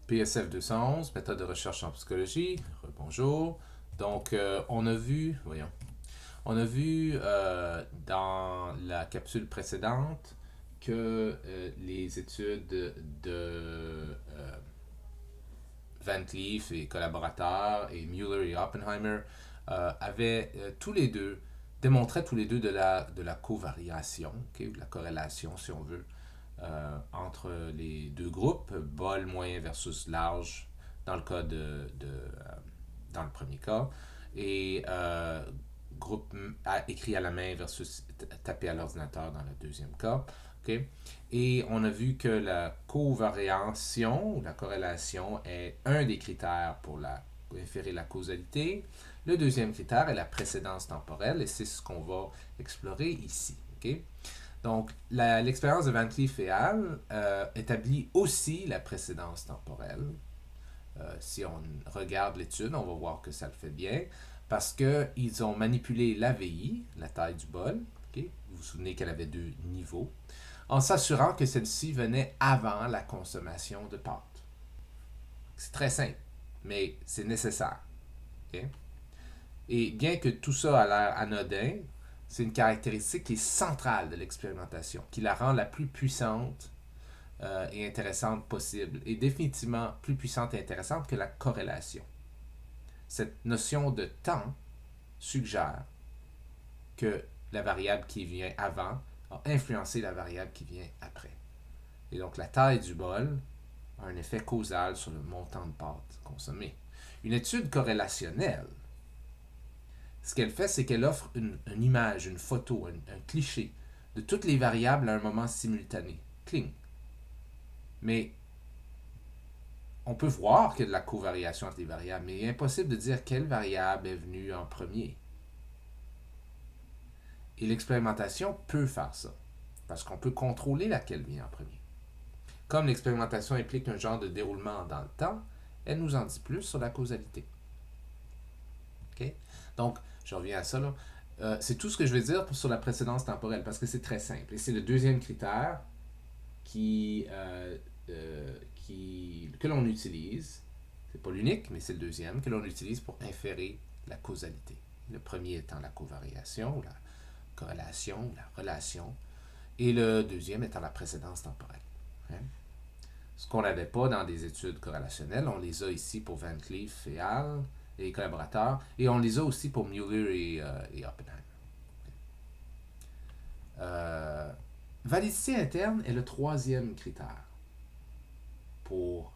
PSF 211, méthode de recherche en psychologie. Bonjour. Donc, on a vu dans la capsule précédente que les études de Van Cleef et collaborateurs et Mueller et Oppenheimer avaient tous les deux démontraient tous les deux de la covariation, okay, ou de la corrélation si on veut, entre les deux groupes, bol moyen versus large dans le cas dans le premier cas, et groupe écrit à la main versus tapé à l'ordinateur dans le deuxième cas. Okay? Et on a vu que la covariation ou la corrélation est un des critères pour inférer la causalité. Le deuxième critère est la précédence temporelle et c'est ce qu'on va explorer ici. Okay? Donc, l'expérience de Van Cleef et al. Établit aussi la précédence temporelle. Si on regarde l'étude, on va voir que ça le fait bien parce qu'ils ont manipulé l'AVI, la taille du bol. Okay? Vous vous souvenez qu'elle avait deux niveaux, en s'assurant que celle-ci venait avant la consommation de pâtes. C'est très simple, mais c'est nécessaire. Okay? Et bien que tout ça a l'air anodin, c'est une caractéristique qui est centrale de l'expérimentation, qui la rend la plus puissante et intéressante possible, et définitivement plus puissante et intéressante que la corrélation. Cette notion de temps suggère que la variable qui vient avant a influencé la variable qui vient après. Et donc la taille du bol a un effet causal sur le montant de pâtes consommé. Une étude corrélationnelle, ce qu'elle fait, c'est qu'elle offre une image, une photo, un cliché de toutes les variables à un moment simultané. Cling. Mais on peut voir qu'il y a de la covariation entre les variables, mais il est impossible de dire quelle variable est venue en premier. Et l'expérimentation peut faire ça, parce qu'on peut contrôler laquelle vient en premier. Comme l'expérimentation implique un genre de déroulement dans le temps, elle nous en dit plus sur la causalité. Okay? Donc, je reviens à ça là. C'est tout ce que je vais dire sur la précédence temporelle, parce que c'est très simple. Et c'est le deuxième critère que l'on utilise. C'est pas l'unique, mais c'est le deuxième que l'on utilise pour inférer la causalité. Le premier étant la covariation, ou la corrélation, ou la relation, et le deuxième étant la précédence temporelle. Hein? Ce qu'on n'avait pas dans des études corrélationnelles, on les a ici pour Van Cleef et al. Et collaborateurs, et on les a aussi pour Mueller et Oppenheimer. Validité interne est le troisième critère pour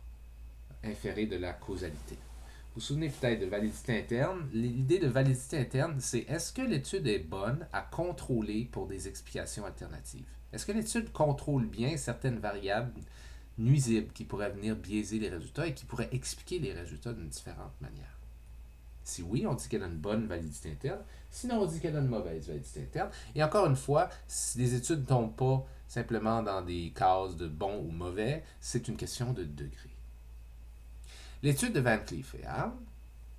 inférer de la causalité. Vous vous souvenez peut-être de validité interne. L'idée de validité interne, c'est est-ce que l'étude est bonne à contrôler pour des explications alternatives? Est-ce que l'étude contrôle bien certaines variables nuisibles qui pourraient venir biaiser les résultats et qui pourraient expliquer les résultats d'une différente manière? Si oui, on dit qu'elle a une bonne validité interne. Sinon, on dit qu'elle a une mauvaise validité interne. Et encore une fois, si les études ne tombent pas simplement dans des cases de bon ou mauvais, c'est une question de degré. L'étude de Van Cleef et al.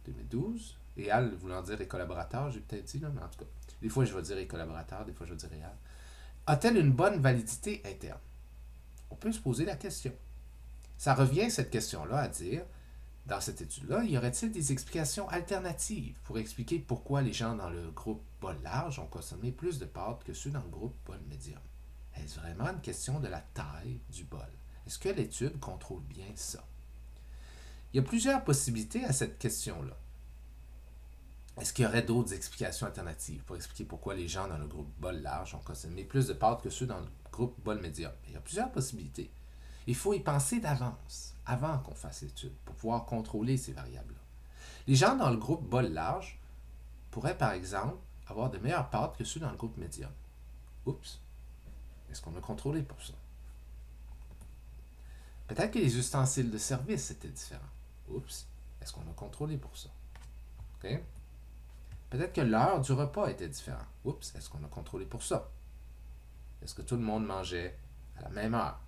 2012, et al voulant dire les collaborateurs, j'ai peut-être dit, là, mais en tout cas, des fois je vais dire les collaborateurs, des fois je vais dire al. A-t-elle une bonne validité interne? On peut se poser la question. Ça revient, cette question-là, à dire, dans cette étude-là, y aurait-il des explications alternatives pour expliquer pourquoi les gens dans le groupe bol large ont consommé plus de pâtes que ceux dans le groupe bol médium? Est-ce vraiment une question de la taille du bol? Est-ce que l'étude contrôle bien ça? Il y a plusieurs possibilités à cette question-là. Est-ce qu'il y aurait d'autres explications alternatives pour expliquer pourquoi les gens dans le groupe bol large ont consommé plus de pâtes que ceux dans le groupe bol médium? Il y a plusieurs possibilités. Il faut y penser d'avance, avant qu'on fasse l'étude, pour pouvoir contrôler ces variables-là. Les gens dans le groupe bol large pourraient, par exemple, avoir de meilleures pâtes que ceux dans le groupe médium. Oups! Est-ce qu'on a contrôlé pour ça? Peut-être que les ustensiles de service étaient différents. Oups! Est-ce qu'on a contrôlé pour ça? Okay? Peut-être que l'heure du repas était différente. Oups! Est-ce qu'on a contrôlé pour ça? Est-ce que tout le monde mangeait à la même heure?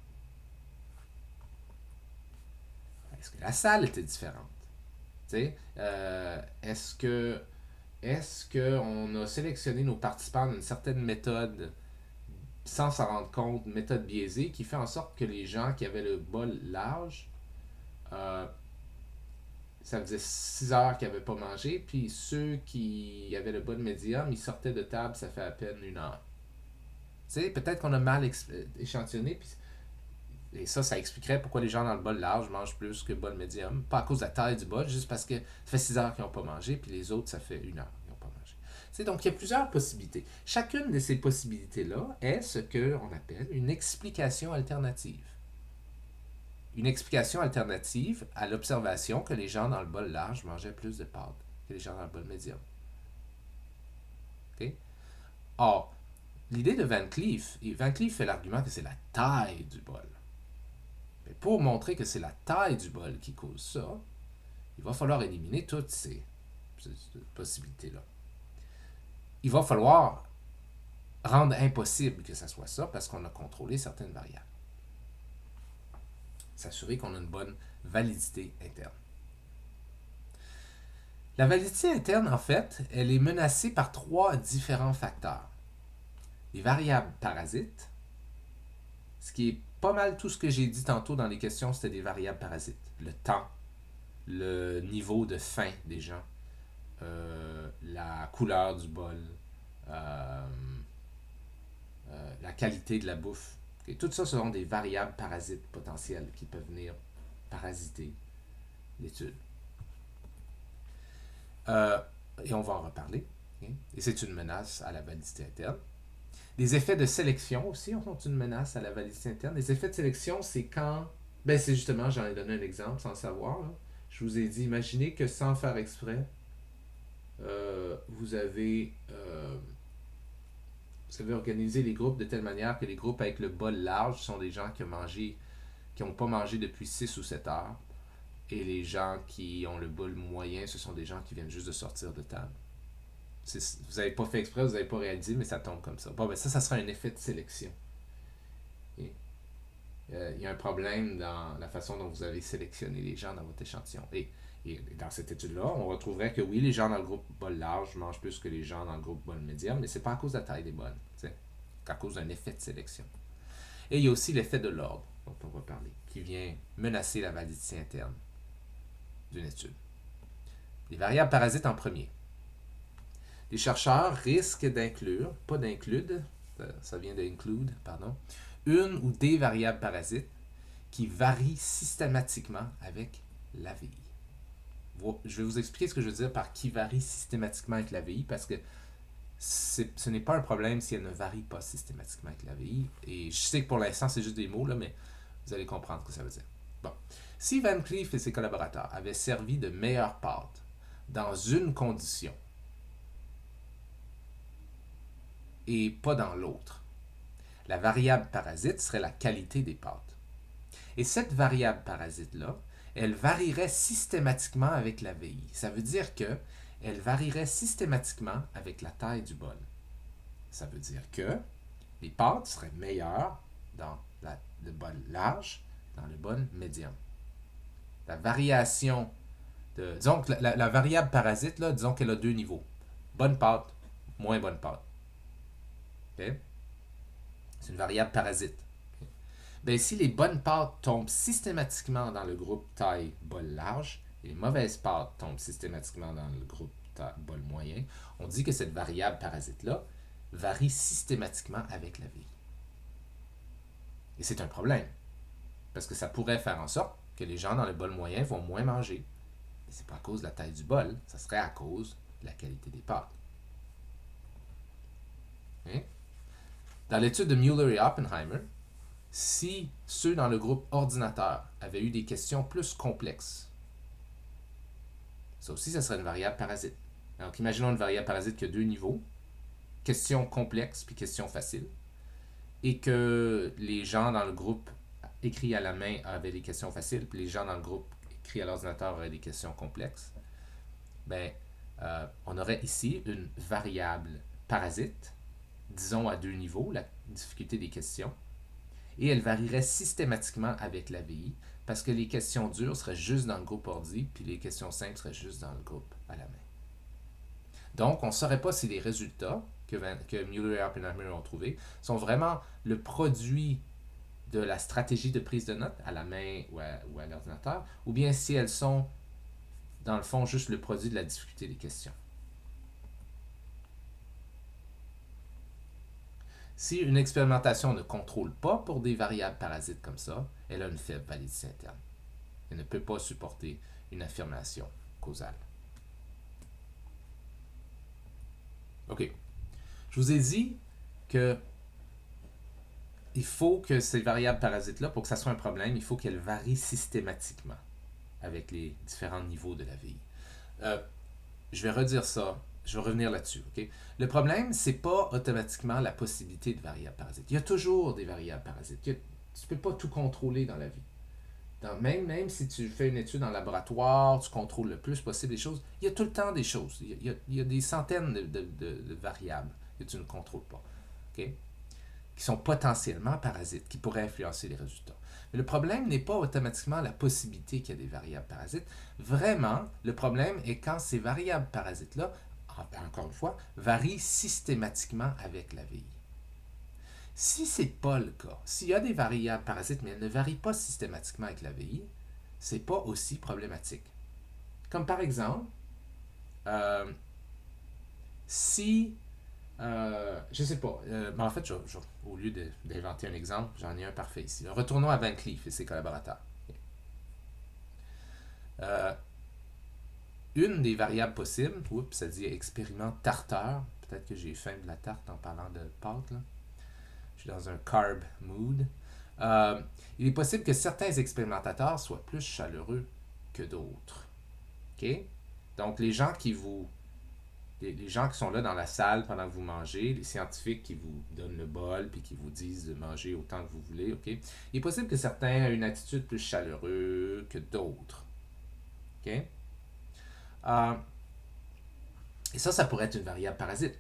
Est-ce que la salle était différente? Est-ce qu'on a sélectionné nos participants d'une certaine méthode sans s'en rendre compte, une méthode biaisée qui fait en sorte que les gens qui avaient le bol large euh, ça faisait 6 heures qu'ils n'avaient pas mangé, puis ceux qui avaient le bol médium, ils sortaient de table, ça fait à peine 1 heure. Tu sais, peut-être qu'on a mal échantillonné, puis et ça expliquerait pourquoi les gens dans le bol large mangent plus que le bol médium. Pas à cause de la taille du bol, juste parce que ça fait 6 heures qu'ils n'ont pas mangé, puis les autres, ça fait 1 heure qu'ils n'ont pas mangé. C'est donc, il y a plusieurs possibilités. Chacune de ces possibilités-là est ce qu'on appelle une explication alternative. Une explication alternative à l'observation que les gens dans le bol large mangeaient plus de pâtes que les gens dans le bol médium. Okay? Or, l'idée de Van Cleef fait l'argument que c'est la taille du bol. Mais pour montrer que c'est la taille du bol qui cause ça, il va falloir éliminer toutes ces possibilités-là. Il va falloir rendre impossible que ça soit ça parce qu'on a contrôlé certaines variables. S'assurer qu'on a une bonne validité interne. La validité interne, en fait, elle est menacée par 3 différents facteurs. Les variables parasites, ce qui est pas mal tout ce que j'ai dit tantôt dans les questions, c'était des variables parasites. Le temps, le niveau de faim des gens, la couleur du bol, la qualité de la bouffe. Okay? Tout ça seront des variables parasites potentielles qui peuvent venir parasiter l'étude. Et on va en reparler. Okay? Et c'est une menace à la validité interne. Les effets de sélection aussi sont une menace à la validité interne. Les effets de sélection, c'est quand... Ben c'est justement, j'en ai donné un exemple sans le savoir. Là. Je vous ai dit, imaginez que sans faire exprès, vous avez organisé les groupes de telle manière que les groupes avec le bol large sont des gens qui n'ont pas mangé depuis 6 ou 7 heures. Et les gens qui ont le bol moyen, ce sont des gens qui viennent juste de sortir de table. Vous n'avez pas fait exprès, vous n'avez pas réalisé, mais ça tombe comme ça. Bon, ben ça sera un effet de sélection. Il y a un problème dans la façon dont vous avez sélectionné les gens dans votre échantillon. Et dans cette étude-là, on retrouverait que oui, les gens dans le groupe bol large mangent plus que les gens dans le groupe bol médium, mais ce n'est pas à cause de la taille des bols, c'est à cause d'un effet de sélection. Et il y a aussi l'effet de l'ordre, dont on va parler, qui vient menacer la validité interne d'une étude. Les variables parasites en premier. Les chercheurs risquent d'inclure, pas d'include, ça vient d'include, pardon, une ou des variables parasites qui varient systématiquement avec l'AVI. Je vais vous expliquer ce que je veux dire par qui varie systématiquement avec l'AVI parce que ce n'est pas un problème si elle ne varie pas systématiquement avec l'AVI. Et je sais que pour l'instant, c'est juste des mots, là, mais vous allez comprendre ce que ça veut dire. Bon. Si Van Cleef et ses collaborateurs avaient servi de meilleures pâtes dans une condition et pas dans l'autre, la variable parasite serait la qualité des pâtes. Et cette variable parasite-là, elle varierait systématiquement avec la VI. Ça veut dire qu'elle varierait systématiquement avec la taille du bol. Ça veut dire que les pâtes seraient meilleures dans le bol large, dans le bol médium. La variation disons que la variable parasite, là, disons qu'elle a 2 niveaux. Bonne pâte, moins bonne pâte. Okay? C'est une variable parasite. Okay? Ben, si les bonnes pâtes tombent systématiquement dans le groupe taille bol large et les mauvaises pâtes tombent systématiquement dans le groupe taille bol moyen, on dit que cette variable parasite-là varie systématiquement avec la vie. Et c'est un problème. Parce que ça pourrait faire en sorte que les gens dans le bol moyen vont moins manger. Et c'est pas à cause de la taille du bol, ça serait à cause de la qualité des pâtes. Okay? Dans l'étude de Mueller et Oppenheimer, si ceux dans le groupe ordinateur avaient eu des questions plus complexes, ça aussi, ça serait une variable parasite. Donc, imaginons une variable parasite qui a 2 niveaux, question complexe puis question facile, et que les gens dans le groupe écrit à la main avaient des questions faciles, puis les gens dans le groupe écrit à l'ordinateur avaient des questions complexes, ben, on aurait ici une variable parasite, disons à 2 niveaux, la difficulté des questions, et elle varierait systématiquement avec la VI, parce que les questions dures seraient juste dans le groupe ordi, puis les questions simples seraient juste dans le groupe à la main. Donc, on ne saurait pas si les résultats que Mueller et Oppenheimer ont trouvés sont vraiment le produit de la stratégie de prise de notes à la main ou à l'ordinateur, ou bien si elles sont, dans le fond, juste le produit de la difficulté des questions. Si une expérimentation ne contrôle pas pour des variables parasites comme ça, elle a une faible validité interne. Elle ne peut pas supporter une affirmation causale. OK. Je vous ai dit que il faut que ces variables parasites-là, pour que ça soit un problème, il faut qu'elles varient systématiquement avec les différents niveaux de la VI. Je vais redire ça. Je vais revenir là-dessus. Okay? Le problème, ce n'est pas automatiquement la possibilité de variables parasites. Il y a toujours des variables parasites. Tu ne peux pas tout contrôler dans la vie. Même si tu fais une étude en laboratoire, tu contrôles le plus possible les choses, il y a tout le temps des choses. Il y a des centaines de variables que tu ne contrôles pas. Okay? Qui sont potentiellement parasites, qui pourraient influencer les résultats. Mais le problème n'est pas automatiquement la possibilité qu'il y ait des variables parasites. Vraiment, le problème est quand ces variables parasites-là, encore une fois, varient systématiquement avec la VI. Si ce n'est pas le cas, s'il y a des variables parasites, mais elles ne varient pas systématiquement avec la VI, ce n'est pas aussi problématique. Comme par exemple, si je ne sais pas. Mais en fait, au lieu d'inventer un exemple, j'en ai un parfait ici. Retournons à Van Cleef et ses collaborateurs. Une des variables possibles, ça dit expériment tarteur. Peut-être que j'ai faim de la tarte en parlant de pâtes. Là. Je suis dans un carb mood. Il est possible que certains expérimentateurs soient plus chaleureux que d'autres. Okay? Donc, les gens qui sont là dans la salle pendant que vous mangez, les scientifiques qui vous donnent le bol puis qui vous disent de manger autant que vous voulez, ok? Il est possible que certains aient une attitude plus chaleureuse que d'autres. Ok? Et ça pourrait être une variable parasite.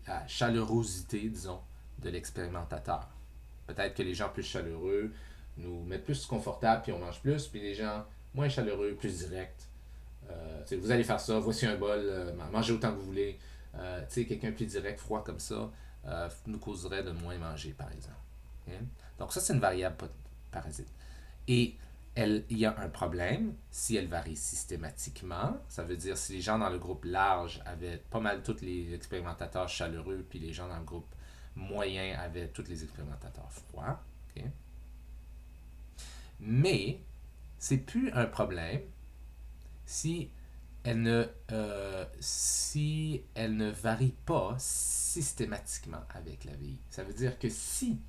La chaleurosité, disons, de l'expérimentateur. Peut-être que les gens plus chaleureux nous mettent plus confortables puis on mange plus, puis les gens moins chaleureux, plus directs, vous allez faire ça, voici un bol, mangez autant que vous voulez. Quelqu'un plus direct, froid comme ça, nous causerait de moins manger, par exemple. Okay? Donc ça, c'est une variable parasite. Et il y a un problème si elle varie systématiquement. Ça veut dire si les gens dans le groupe large avaient pas mal tous les expérimentateurs chaleureux, puis les gens dans le groupe moyen avaient tous les expérimentateurs froids. Okay? Mais c'est plus un problème si elle ne varie pas systématiquement avec la VI. Ça veut dire que si,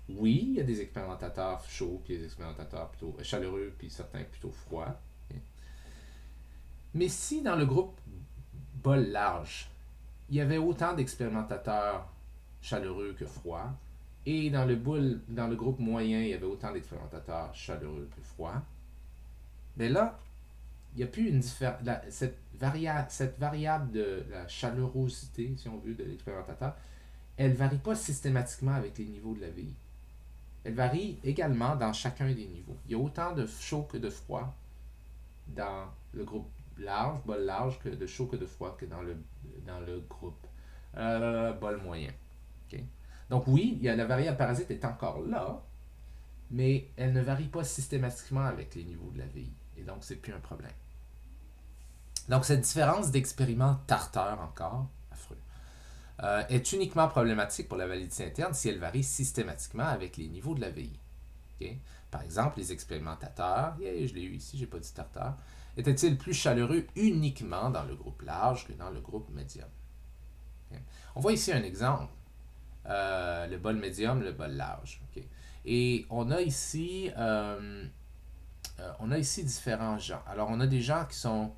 oui, il y a des expérimentateurs chauds, puis des expérimentateurs plutôt chaleureux, puis certains plutôt froids, okay. Mais si dans le groupe bol large, il y avait autant d'expérimentateurs chaleureux que froids, et dans le groupe moyen, il y avait autant d'expérimentateurs chaleureux que froids, mais là, il n'y a plus cette variable de la chaleurosité, si on veut, de l'expérimentateur, elle ne varie pas systématiquement avec les niveaux de la VI. Elle varie également dans chacun des niveaux. Il y a autant de chaud que de froid dans le groupe large, bol large, que de chaud que de froid que dans le groupe bol moyen. Okay? Donc oui, la variable parasite est encore là, mais elle ne varie pas systématiquement avec les niveaux de la VI. Et donc, c'est plus un problème. Donc, cette différence d'expériment tarteur encore, affreux, est uniquement problématique pour la validité interne si elle varie systématiquement avec les niveaux de la VI. Okay? Par exemple, les expérimentateurs, je l'ai eu ici, j'ai pas dit tarteur, étaient-ils plus chaleureux uniquement dans le groupe large que dans le groupe médium? Okay? On voit ici un exemple. Le bol médium, le bol large. Okay? Et on a ici différents gens. Alors, on a des gens qui sont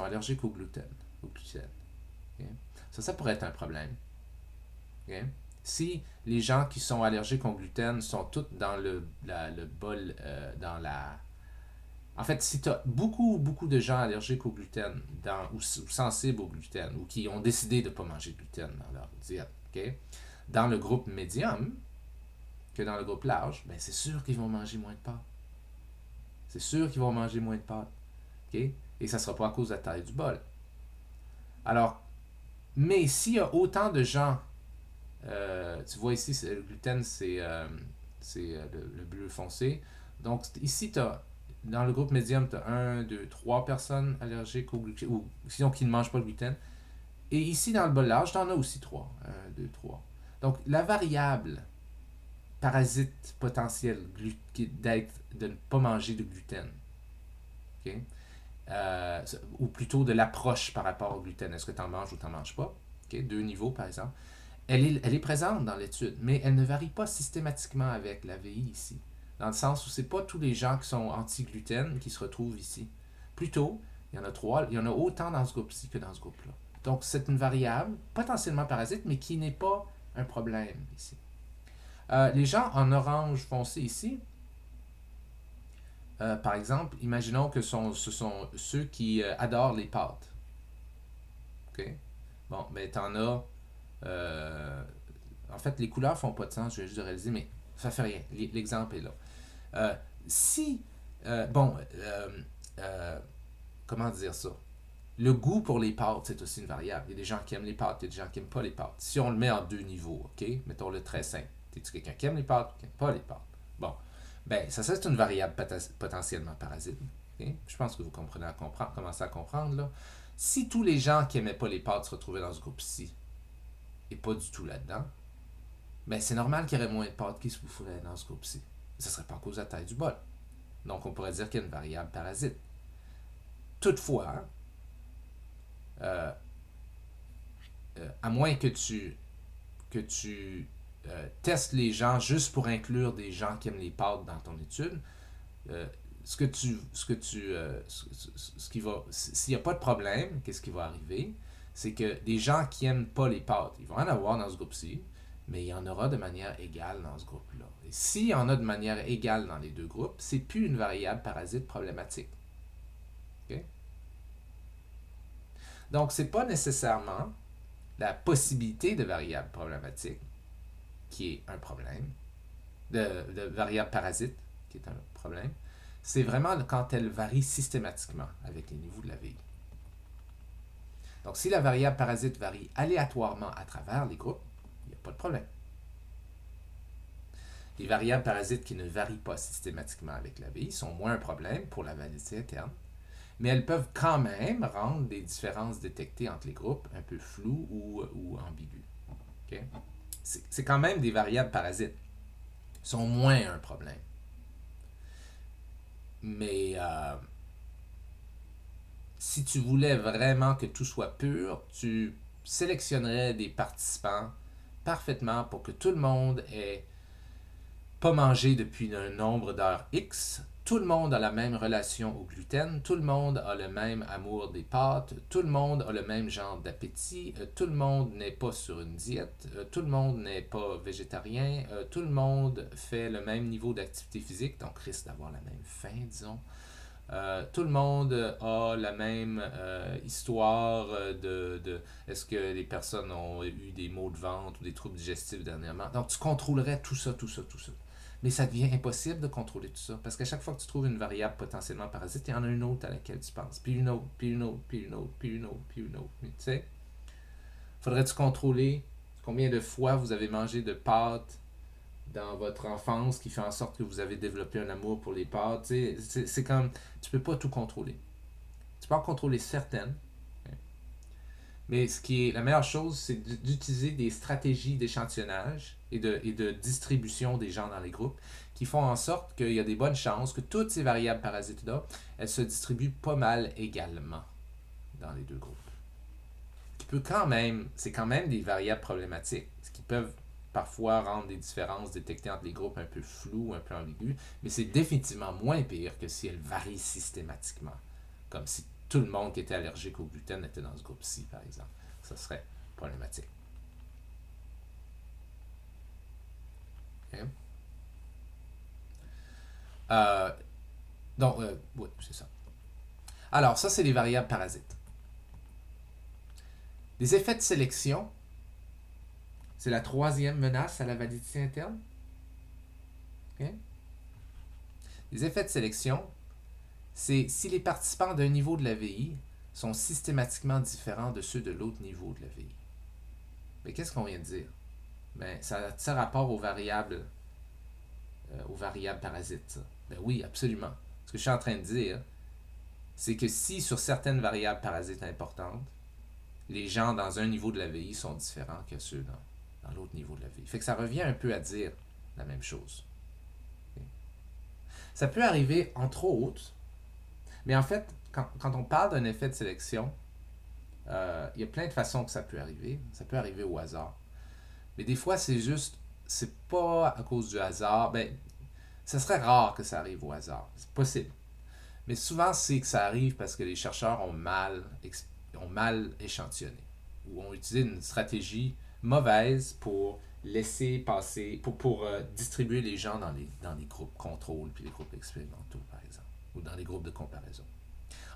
allergiques au gluten. Okay? Ça pourrait être un problème. Okay? Si les gens qui sont allergiques au gluten sont tous dans le bol, En fait, si tu as beaucoup de gens allergiques au gluten ou sensibles au gluten ou qui ont décidé de ne pas manger de gluten dans leur diète, okay? Dans le groupe médium, que dans le groupe large, ben c'est sûr qu'ils vont manger moins de pâtes. C'est sûr qu'ils vont manger moins de pâtes. Okay? Et ça ne sera pas à cause de la taille du bol. Alors, mais s'il y a autant de gens Tu vois ici, le gluten, le bleu foncé. Donc ici, dans le groupe médium, tu as 1, 2, 3 personnes allergiques au gluten, ou sinon qui ne mangent pas le gluten. Et ici, dans le bol large, tu en as aussi 3. 1, 2, 3. Donc la variable parasite potentiel d'être de ne pas manger de gluten, okay? Ou plutôt de l'approche par rapport au gluten. Est-ce que tu en manges ou tu n'en manges pas? Okay? 2 niveaux, par exemple. Elle est présente dans l'étude, mais elle ne varie pas systématiquement avec la VI ici. Dans le sens où ce n'est pas tous les gens qui sont anti-gluten qui se retrouvent ici. Plutôt, il y en a 3, il y en a autant dans ce groupe-ci que dans ce groupe-là. Donc, c'est une variable potentiellement parasite, mais qui n'est pas un problème ici. Les gens en orange foncé ici, par exemple, imaginons que ce sont ceux qui adorent les pâtes. OK? Bon, ben, t'en as. En fait, les couleurs font pas de sens, je vais juste réaliser, mais ça fait rien. L'exemple est là. Si. Bon. Comment dire ça? Le goût pour les pâtes, c'est aussi une variable. Il y a des gens qui aiment les pâtes, il y a des gens qui n'aiment pas les pâtes. Si on le met en 2 niveaux, OK? Mettons-le très simple. Es-tu quelqu'un qui aime les pâtes ou qui n'aime pas les pâtes? Bon. Ben, ça c'est une variable potentiellement parasite. Okay? Je pense que vous comprenez commencez à comprendre, là. Si tous les gens qui n'aimaient pas les pâtes se retrouvaient dans ce groupe-ci, et pas du tout là-dedans, ben c'est normal qu'il y aurait moins de pâtes qui se boufferaient dans ce groupe-ci. Ça ne serait pas à cause de la taille du bol. Donc, on pourrait dire qu'il y a une variable parasite. Toutefois, à moins que tu testes les gens juste pour inclure des gens qui aiment les pâtes dans ton étude, s'il n'y a pas de problème, qu'est-ce qui va arriver? C'est que des gens qui n'aiment pas les pâtes, ils vont en avoir dans ce groupe-ci, mais il y en aura de manière égale dans ce groupe-là. Et s'il y en a de manière égale dans les deux groupes, c'est plus une variable parasite problématique. Okay? Donc, ce n'est pas nécessairement la possibilité de variable problématique qui est un problème, de variable parasite qui est un problème, c'est vraiment quand elle varie systématiquement avec les niveaux de la VI. Donc, si la variable parasite varie aléatoirement à travers les groupes, il n'y a pas de problème. Les variables parasites qui ne varient pas systématiquement avec la VI sont moins un problème pour la validité interne, mais elles peuvent quand même rendre des différences détectées entre les groupes un peu floues ou ambiguës. Okay? C'est quand même des variables parasites. Ils sont moins un problème. Mais si tu voulais vraiment que tout soit pur, tu sélectionnerais des participants parfaitement pour que tout le monde ait pas mangé depuis un nombre d'heures X. Tout le monde a la même relation au gluten, tout le monde a le même amour des pâtes, tout le monde a le même genre d'appétit, tout le monde n'est pas sur une diète, tout le monde n'est pas végétarien, tout le monde fait le même niveau d'activité physique, donc risque d'avoir la même faim, disons. Tout le monde a la même histoire de est-ce que les personnes ont eu des maux de ventre ou des troubles digestifs dernièrement. Donc tu contrôlerais tout ça. Mais ça devient impossible de contrôler tout ça. Parce qu'à chaque fois que tu trouves une variable potentiellement parasite, il y en a une autre à laquelle tu penses. Puis une autre, puis une autre, puis une autre, puis une autre, puis une autre. Mais tu sais, faudrait-tu contrôler combien de fois vous avez mangé de pâtes dans votre enfance qui fait en sorte que vous avez développé un amour pour les pâtes. C'est comme, tu peux pas tout contrôler. Tu peux en contrôler certaines. Mais ce qui est la meilleure chose, c'est d'utiliser des stratégies d'échantillonnage et de distribution des gens dans les groupes qui font en sorte qu'il y a des bonnes chances que toutes ces variables parasites-là, elles se distribuent pas mal également dans les deux groupes. C'est quand même des variables problématiques, ce qui peuvent parfois rendre des différences détectées entre les groupes un peu floues, un peu ambiguës, mais c'est définitivement moins pire que si elles varient systématiquement, comme si tout le monde qui était allergique au gluten était dans ce groupe-ci, par exemple. Ça serait problématique. Okay. Oui, c'est ça. Alors, ça, c'est les variables parasites. Les effets de sélection, c'est la troisième menace à la validité interne. Okay. Les effets de sélection, c'est si les participants d'un niveau de la VI sont systématiquement différents de ceux de l'autre niveau de la VI. Mais qu'est-ce qu'on vient de dire? Ben, ça a rapport aux variables parasites, ça. Ben oui, absolument. Ce que je suis en train de dire, c'est que si sur certaines variables parasites importantes, les gens dans un niveau de la vie sont différents que ceux dans l'autre niveau de la vie. Fait que ça revient un peu à dire la même chose. Okay? Ça peut arriver, entre autres, mais en fait, quand on parle d'un effet de sélection, il y a plein de façons que ça peut arriver. Ça peut arriver au hasard. Mais des fois, c'est pas à cause du hasard. Ben, ça serait rare que ça arrive au hasard. C'est possible. Mais souvent, c'est que ça arrive parce que les chercheurs ont mal échantillonné ou ont utilisé une stratégie mauvaise pour laisser passer, pour distribuer les gens dans les groupes contrôle puis les groupes expérimentaux, par exemple, ou dans les groupes de comparaison.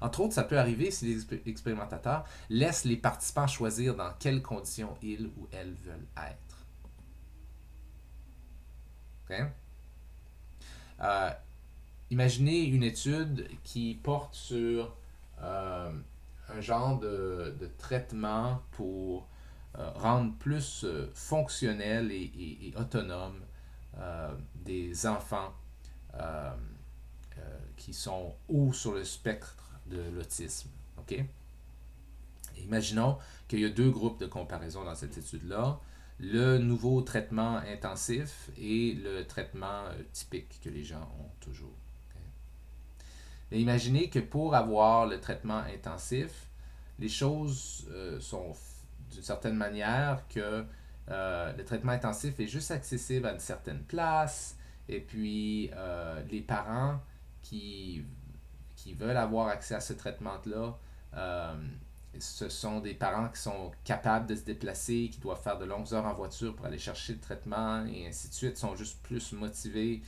Entre autres, ça peut arriver si les expérimentateurs laissent les participants choisir dans quelles conditions ils ou elles veulent être. Okay? Euh, Imaginez une étude qui porte sur un genre de traitement pour rendre plus fonctionnel et autonome des enfants euh, qui sont hauts sur le spectre de l'autisme. OK? Imaginons qu'il y a deux groupes de comparaison dans cette étude-là. Le nouveau traitement intensif et le traitement typique que les gens ont toujours. Mais imaginez que pour avoir le traitement intensif, les choses sont d'une certaine manière que le traitement intensif est juste accessible à une certaine place et puis les parents qui, qui veulent avoir accès à ce traitement-là, ce sont des parents qui sont capables de se déplacer, qui doivent faire de longues heures en voiture pour aller chercher le traitement et ainsi de suite, sont juste plus motivés.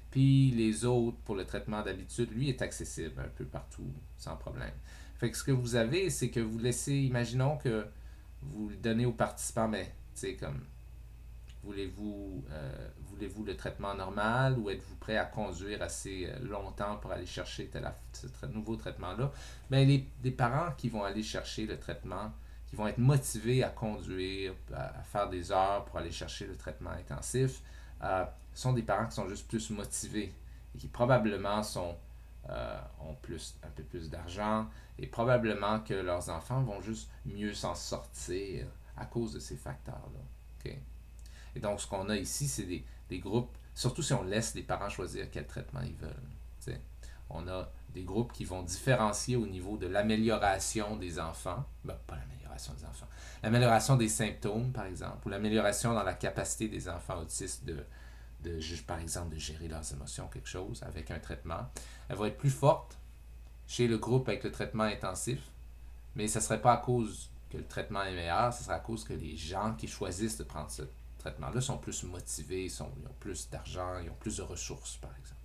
Puis les autres, pour le traitement d'habitude, lui est accessible un peu partout, sans problème. Fait que ce que vous avez, c'est que vous laissez, imaginons que vous le donnez aux participants, mais tu sais, comme, voulez-vous le traitement normal ou êtes-vous prêt à conduire assez longtemps pour aller chercher ce nouveau traitement-là? Bien, les parents qui vont aller chercher le traitement, qui vont être motivés à conduire, à faire des heures pour aller chercher le traitement intensif, sont des parents qui sont juste plus motivés et qui probablement ont un peu plus d'argent et probablement que leurs enfants vont juste mieux s'en sortir à cause de ces facteurs-là. Okay? Et donc, ce qu'on a ici, c'est des groupes, surtout si on laisse les parents choisir quel traitement ils veulent. T'sais. On a des groupes qui vont différencier au niveau de l'amélioration des enfants, ben, pas l'amélioration des enfants, l'amélioration des symptômes, par exemple, ou l'amélioration dans la capacité des enfants autistes par exemple, de gérer leurs émotions, quelque chose, avec un traitement. Elle va être plus forte chez le groupe avec le traitement intensif, mais ce ne serait pas à cause que le traitement est meilleur, ce serait à cause que les gens qui choisissent de prendre ce traitement-là sont plus motivés, ils ont plus d'argent, ils ont plus de ressources, par exemple.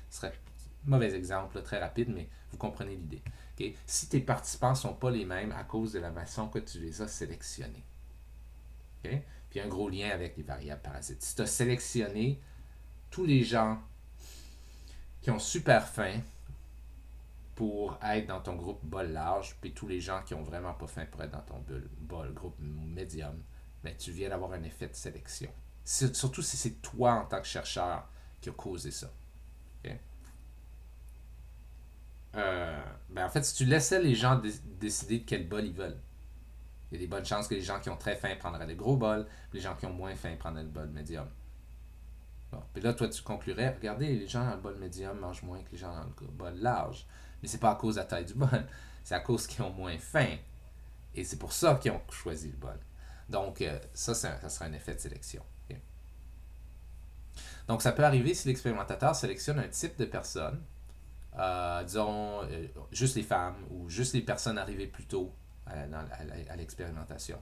Ce serait un mauvais exemple, là, très rapide, mais vous comprenez l'idée. Okay? Si tes participants ne sont pas les mêmes à cause de la façon que tu les as sélectionnés. Okay? Puis un gros lien avec les variables parasites. Si tu as sélectionné tous les gens qui ont super faim pour être dans ton groupe bol large, puis tous les gens qui ont vraiment pas faim pour être dans ton groupe médium, ben, tu viens d'avoir un effet de sélection. Surtout si c'est toi en tant que chercheur qui a causé ça. Okay? Ben en fait, si tu laissais les gens décider de quel bol ils veulent, il y a des bonnes chances que les gens qui ont très faim prendraient le gros bol, les gens qui ont moins faim prendraient le bol médium. Bon. Puis là, toi, tu conclurais, regardez, les gens dans le bol médium mangent moins que les gens dans le bol large. Mais c'est pas à cause de la taille du bol, c'est à cause qu'ils ont moins faim. Et c'est pour ça qu'ils ont choisi le bol. Donc, ça sera un effet de sélection. Okay? Donc, ça peut arriver si l'expérimentateur sélectionne un type de personne, disons, juste les femmes ou juste les personnes arrivées plus tôt à l'expérimentation,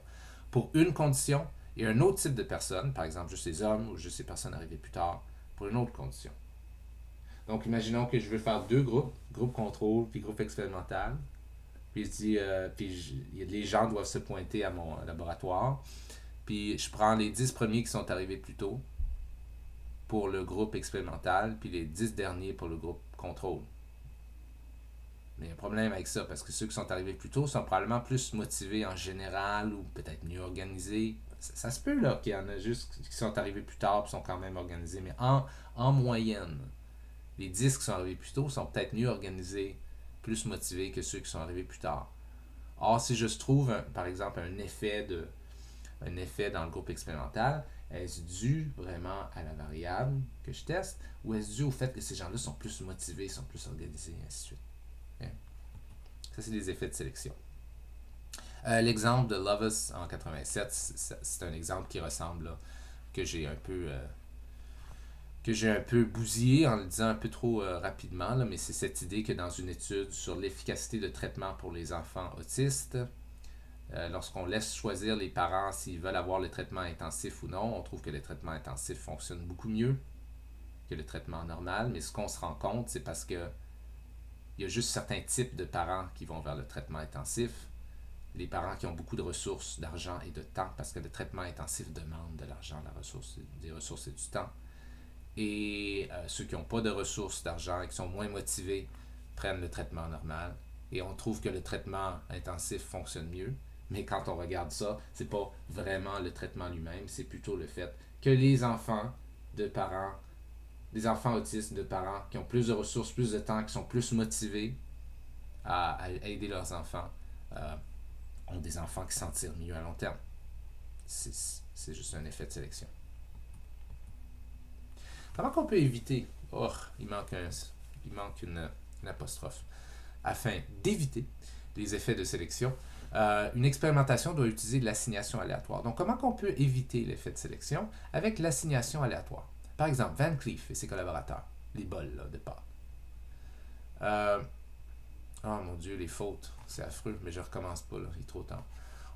pour une condition, et un autre type de personnes, par exemple juste les hommes ou juste les personnes arrivées plus tard, pour une autre condition. Donc, imaginons que je veux faire deux groupes, groupe contrôle puis groupe expérimental. Puis je dis, les gens doivent se pointer à mon laboratoire. Puis je prends les 10 premiers qui sont arrivés plus tôt pour le groupe expérimental, puis les 10 derniers pour le groupe contrôle. Mais il y a un problème avec ça, parce que ceux qui sont arrivés plus tôt sont probablement plus motivés en général, ou peut-être mieux organisés, Ça se peut là qu'il y en a juste qui sont arrivés plus tard et sont quand même organisés, mais en moyenne, les 10 qui sont arrivés plus tôt sont peut-être mieux organisés, plus motivés que ceux qui sont arrivés plus tard. Or, si je trouve, par exemple, un effet dans le groupe expérimental, est-ce dû vraiment à la variable que je teste ou est-ce dû au fait que ces gens-là sont plus motivés, sont plus organisés, et ainsi de suite? Okay. Ça, c'est des effets de sélection. L'exemple de Lovis en 87, c'est un exemple qui ressemble, là, que j'ai un peu bousillé en le disant un peu trop rapidement, là, mais c'est cette idée que dans une étude sur l'efficacité de traitement pour les enfants autistes, lorsqu'on laisse choisir les parents s'ils veulent avoir le traitement intensif ou non, on trouve que le traitement intensif fonctionne beaucoup mieux que le traitement normal, mais ce qu'on se rend compte, c'est parce que il y a juste certains types de parents qui vont vers le traitement intensif. Les parents qui ont beaucoup de ressources, d'argent et de temps, parce que le traitement intensif demande de l'argent, des ressources et du temps. Et ceux qui n'ont pas de ressources, d'argent et qui sont moins motivés prennent le traitement normal. Et on trouve que le traitement intensif fonctionne mieux. Mais quand on regarde ça, c'est pas vraiment le traitement lui-même, c'est plutôt le fait que les enfants autistes de parents qui ont plus de ressources, plus de temps, qui sont plus motivés à aider leurs enfants, ont des enfants qui s'en tirent mieux à long terme. C'est juste un effet de sélection. Comment qu'on peut éviter? Oh, il manque une apostrophe. Afin d'éviter les effets de sélection, une expérimentation doit utiliser de l'assignation aléatoire. Donc, comment qu'on peut éviter l'effet de sélection avec l'assignation aléatoire? Par exemple, Van Cleef et ses collaborateurs, les bols là, de pâtes. Oh mon Dieu, les fautes, c'est affreux, mais je recommence pas, là, il est trop tard.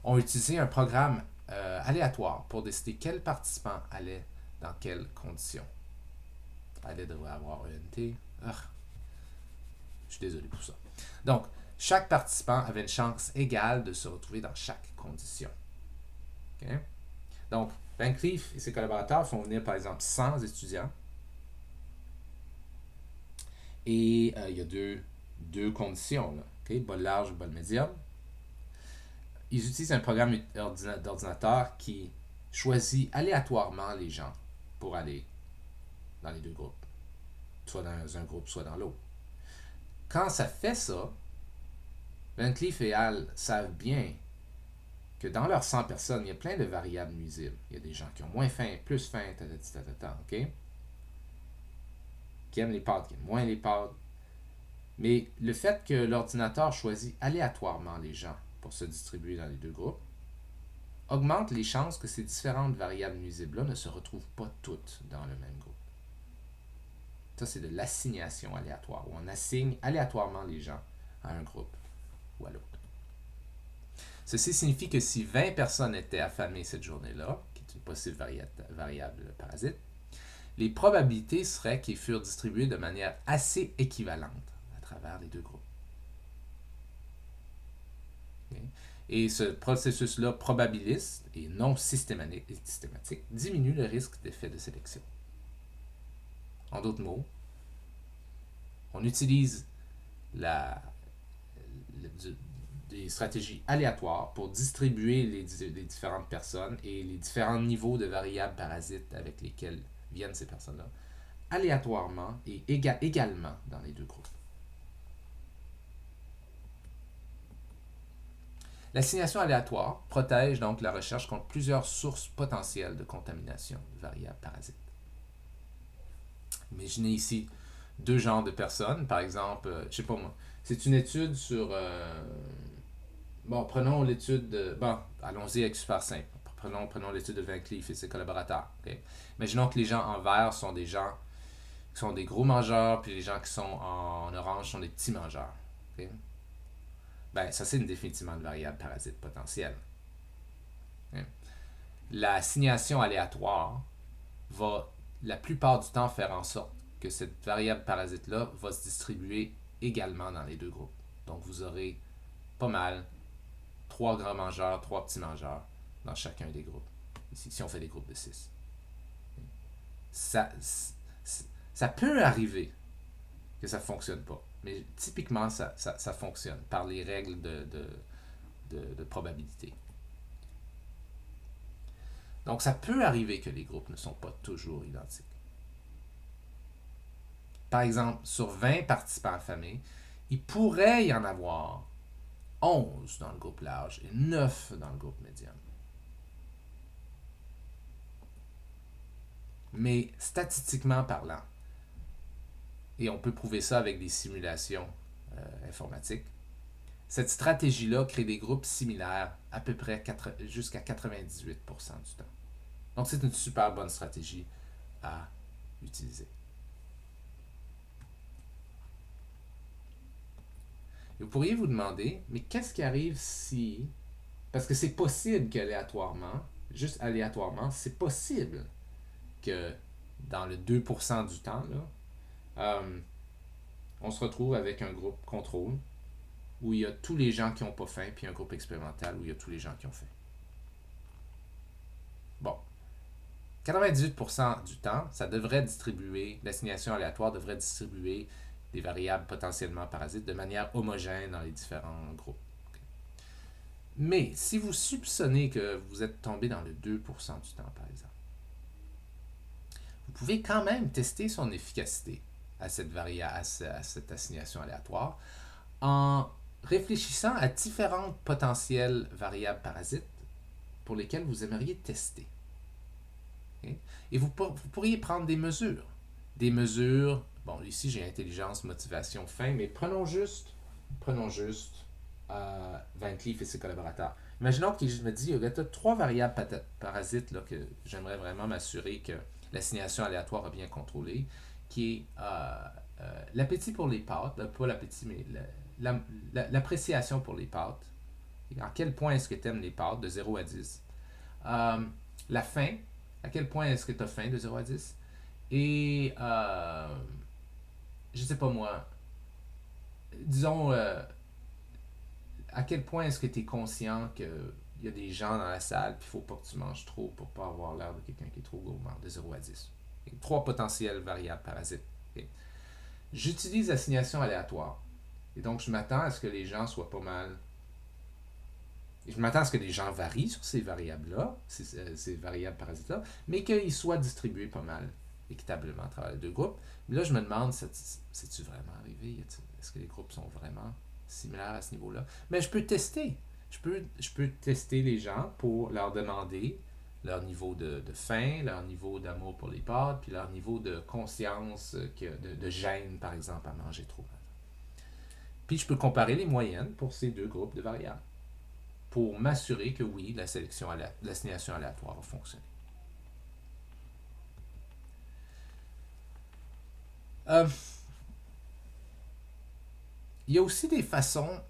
Ont utilisé un programme aléatoire pour décider quel participant allait dans quelles conditions. Allait devrait avoir ENT. Je suis désolé pour ça. Donc, chaque participant avait une chance égale de se retrouver dans chaque condition. Okay? Donc, Van Cleef et ses collaborateurs font venir, par exemple, 100 étudiants. Et il y a deux conditions, là. Okay? Bol large, bol médium. Ils utilisent un programme d'ordinateur qui choisit aléatoirement les gens pour aller dans les deux groupes. Soit dans un groupe, soit dans l'autre. Quand ça fait ça, Van Cleef et Al savent bien que dans leurs 100 personnes, il y a plein de variables nuisibles. Il y a des gens qui ont moins faim, plus faim, ok? Qui aiment les pâtes, qui aiment moins les pâtes. Mais le fait que l'ordinateur choisit aléatoirement les gens pour se distribuer dans les deux groupes augmente les chances que ces différentes variables nuisibles-là ne se retrouvent pas toutes dans le même groupe. Ça, c'est de l'assignation aléatoire, où on assigne aléatoirement les gens à un groupe ou à l'autre. Ceci signifie que si 20 personnes étaient affamées cette journée-là, qui est une possible variable parasite, les probabilités seraient qu'ils furent distribués de manière assez équivalente à travers les deux groupes. Okay? Et ce processus-là probabiliste et non systématique diminue le risque d'effet de sélection. En d'autres mots, on utilise des stratégies aléatoires pour distribuer les différentes personnes et les différents niveaux de variables parasites avec lesquels viennent ces personnes-là, aléatoirement et également dans les deux groupes. L'assignation aléatoire protège donc la recherche contre plusieurs sources potentielles de contamination de variables parasites. Imaginez ici deux genres de personnes, par exemple, je sais pas moi, c'est une étude sur... prenons l'étude de... allons-y avec super simple. Prenons l'étude de Van Cleef et ses collaborateurs. Okay? Imaginons que les gens en vert sont des gens qui sont des gros mangeurs, puis les gens qui sont en orange sont des petits mangeurs. Okay? Ça, c'est définitivement une variable parasite potentielle. Okay? L'assignation aléatoire va la plupart du temps faire en sorte que cette variable parasite-là va se distribuer également dans les deux groupes. Donc, vous aurez pas mal 3 grands mangeurs, 3 petits mangeurs dans chacun des groupes. Ici, si on fait des groupes de 6. Ça peut arriver que ça ne fonctionne pas. Mais typiquement, ça fonctionne par les règles de probabilité. Donc, ça peut arriver que les groupes ne sont pas toujours identiques. Par exemple, sur 20 participants affamés, il pourrait y en avoir 11 dans le groupe large et 9 dans le groupe médium. Mais statistiquement parlant, et on peut prouver ça avec des simulations informatiques, cette stratégie-là crée des groupes similaires à peu près jusqu'à 98% du temps. Donc, c'est une super bonne stratégie à utiliser. Et vous pourriez vous demander, mais qu'est-ce qui arrive si... Parce que c'est possible qu'aléatoirement, juste aléatoirement, c'est possible que dans le 2% du temps, là, on se retrouve avec un groupe contrôle où il y a tous les gens qui n'ont pas faim, puis un groupe expérimental où il y a tous les gens qui ont faim. Bon. 98% du temps, ça devrait distribuer, l'assignation aléatoire devrait distribuer des variables potentiellement parasites de manière homogène dans les différents groupes. Mais si vous soupçonnez que vous êtes tombé dans le 2% du temps, par exemple, vous pouvez quand même tester son efficacité à cette assignation aléatoire en réfléchissant à différentes potentielles variables parasites pour lesquelles vous aimeriez tester. Okay? Et vous pourriez prendre des mesures. Des mesures, bon, ici j'ai intelligence, motivation, faim, mais prenons juste Van Cleef et ses collaborateurs. Imaginons qu'il me dit, il y a 3 variables parasites là, que j'aimerais vraiment m'assurer que l'assignation aléatoire a bien contrôlé, qui est l'appétit pour les pâtes, pas l'appétit, mais l'appréciation pour les pâtes. À quel point est-ce que tu aimes les pâtes, de 0 à 10. La faim, à quel point est-ce que tu as faim, de 0 à 10. Et, je sais pas moi, disons, à quel point est-ce que tu es conscient qu'il y a des gens dans la salle, puis il ne faut pas que tu manges trop pour ne pas avoir l'air de quelqu'un qui est trop gourmand, de 0 à 10. Okay? 3 potentielles variables parasites. Okay? J'utilise l'assignation aléatoire. Et donc, je m'attends à ce que les gens soient pas mal. Et je m'attends à ce que les gens varient sur ces variables-là, ces variables parasites-là, mais qu'ils soient distribués pas mal équitablement à travers les deux groupes. Mais là, je me demande, c'est-tu vraiment arrivé? Est-ce que les groupes sont vraiment similaires à ce niveau-là? Mais je peux tester. Je peux tester les gens pour leur demander leur niveau de faim, leur niveau d'amour pour les pâtes, puis leur niveau de conscience, de gêne, par exemple, à manger trop. Puis je peux comparer les moyennes pour ces deux groupes de variables pour m'assurer que oui, l'assignation aléatoire a fonctionné. Il y a aussi des façons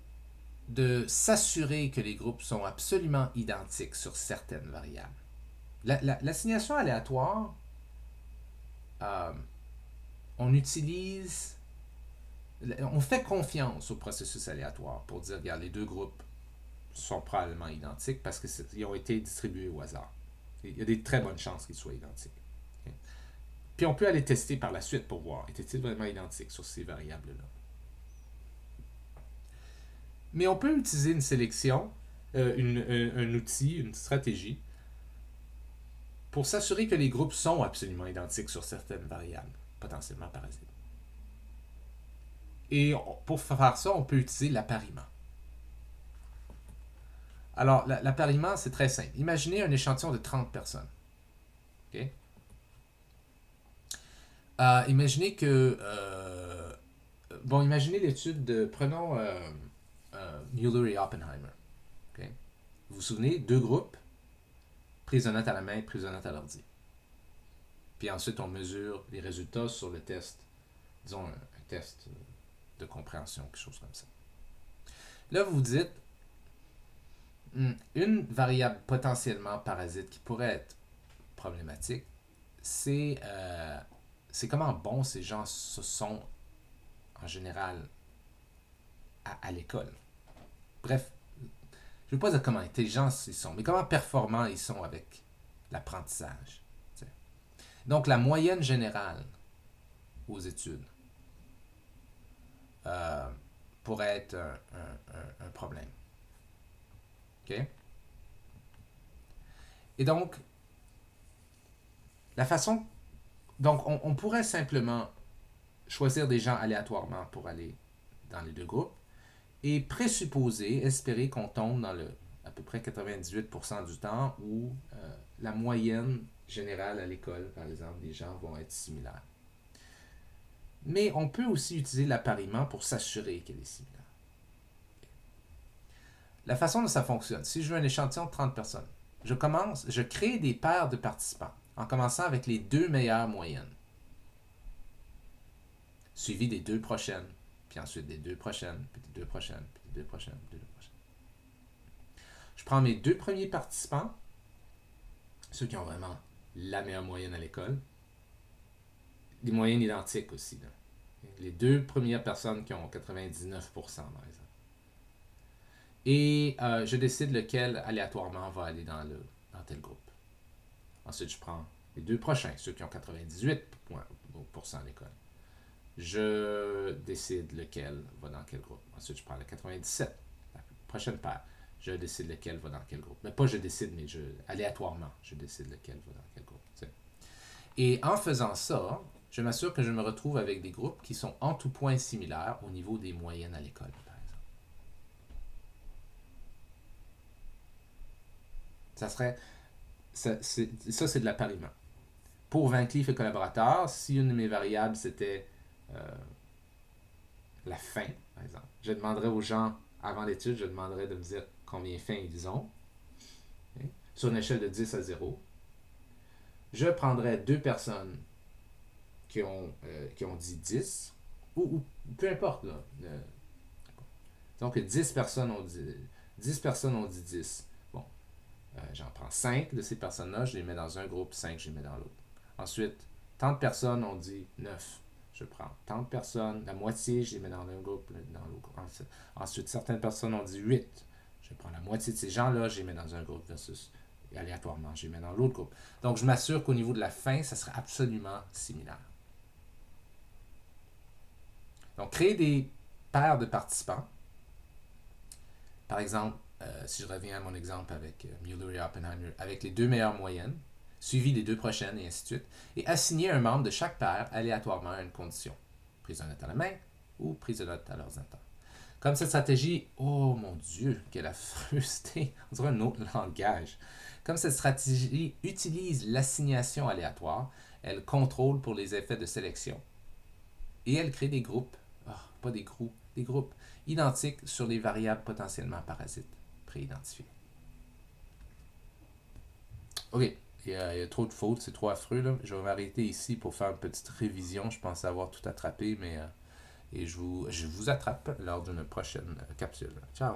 de s'assurer que les groupes sont absolument identiques sur certaines variables. L'assignation aléatoire, on fait confiance au processus aléatoire pour dire, regarde, les deux groupes sont probablement identiques parce qu'ils ont été distribués au hasard. Il y a des très bonnes chances qu'ils soient identiques. Okay? Puis on peut aller tester par la suite pour voir, étaient-ils vraiment identiques sur ces variables-là. Mais on peut utiliser une sélection, un outil, une stratégie, pour s'assurer que les groupes sont absolument identiques sur certaines variables, potentiellement parasites. Et pour faire ça, on peut utiliser l'appariement. Alors, l'appariement, c'est très simple. Imaginez un échantillon de 30 personnes. Okay? Imaginez que... bon, imaginez l'étude de... Prenons Mueller et Oppenheimer. Okay? Vous vous souvenez, 2 groupes, prise de notes à la main, prise de notes à l'ordi. Puis ensuite, on mesure les résultats sur le test. Disons, un test de compréhension, quelque chose comme ça. Là, vous vous dites, une variable potentiellement parasite qui pourrait être problématique, c'est comment bons ces gens se sont en général à l'école. Bref, je ne veux pas dire comment intelligents ils sont, mais comment performants ils sont avec l'apprentissage. T'sais. Donc, la moyenne générale aux études pourrait être un problème. OK? Et donc, La façon... Donc, on pourrait simplement choisir des gens aléatoirement pour aller dans les deux groupes et présupposer, espérer qu'on tombe dans le à peu près 98% du temps où la moyenne générale à l'école, par exemple, des gens vont être similaires. Mais on peut aussi utiliser l'appariement pour s'assurer qu'elle est similaire. La façon dont ça fonctionne, si je veux un échantillon de 30 personnes, je crée des paires de participants en commençant avec les deux meilleures moyennes, suivies des deux prochaines, puis ensuite des deux prochaines, puis des deux prochaines, puis des deux prochaines, puis des deux prochaines. Je prends mes deux premiers participants, ceux qui ont vraiment la meilleure moyenne à l'école, des moyennes identiques aussi. Là. Les deux premières personnes qui ont 99% par exemple. Et je décide lequel aléatoirement va aller dans tel groupe. Ensuite, je prends les deux prochains, ceux qui ont 98% à l'école. Je décide lequel va dans quel groupe. Ensuite, je prends le 97, la prochaine paire. Je décide lequel va dans quel groupe. Mais pas je décide, mais aléatoirement, je décide lequel va dans quel groupe. T'sais. Et en faisant ça, je m'assure que je me retrouve avec des groupes qui sont en tout point similaires au niveau des moyennes à l'école, par exemple. Ça serait... Ça, c'est de l'appariement. Pour Van Cleef et collaborateurs, si une de mes variables, c'était la fin, par exemple, je demanderais aux gens, avant l'étude, je demanderais de me dire combien fin ils ont, okay, sur une échelle de 10 à 0. Je prendrais deux personnes qui ont dit 10, ou peu importe, là. Donc, 10 personnes ont dit 10. Bon, j'en prends 5 de ces personnes-là, je les mets dans un groupe, 5 je les mets dans l'autre. Ensuite, tant de personnes ont dit 9. Je prends tant de personnes, la moitié, je les mets dans un groupe, dans l'autre. Ensuite, certaines personnes ont dit 8. Je prends la moitié de ces gens-là, je les mets dans un groupe versus aléatoirement, je les mets dans l'autre groupe. Donc, je m'assure qu'au niveau de la fin, ça serait absolument similaire. Donc, créer des paires de participants. Par exemple, si je reviens à mon exemple avec Mueller et Oppenheimer, avec les deux meilleures moyennes, suivi des deux prochaines, et ainsi de suite, et assigner un membre de chaque paire aléatoirement à une condition. Prise de note à la main ou prise de note à l'ordinateur. Comme cette stratégie, oh mon Dieu, quelle affreusité, on dirait un autre langage. Comme cette stratégie utilise l'assignation aléatoire, elle contrôle pour les effets de sélection. Et elle crée des groupes, pas des groupes, des groupes identiques sur les variables potentiellement parasites préidentifiées. Ok. Il y a trop de fautes, c'est trop affreux. Là. Je vais m'arrêter ici pour faire une petite révision. Je pense avoir tout attrapé, mais et je vous attrape lors d'une prochaine capsule. Ciao!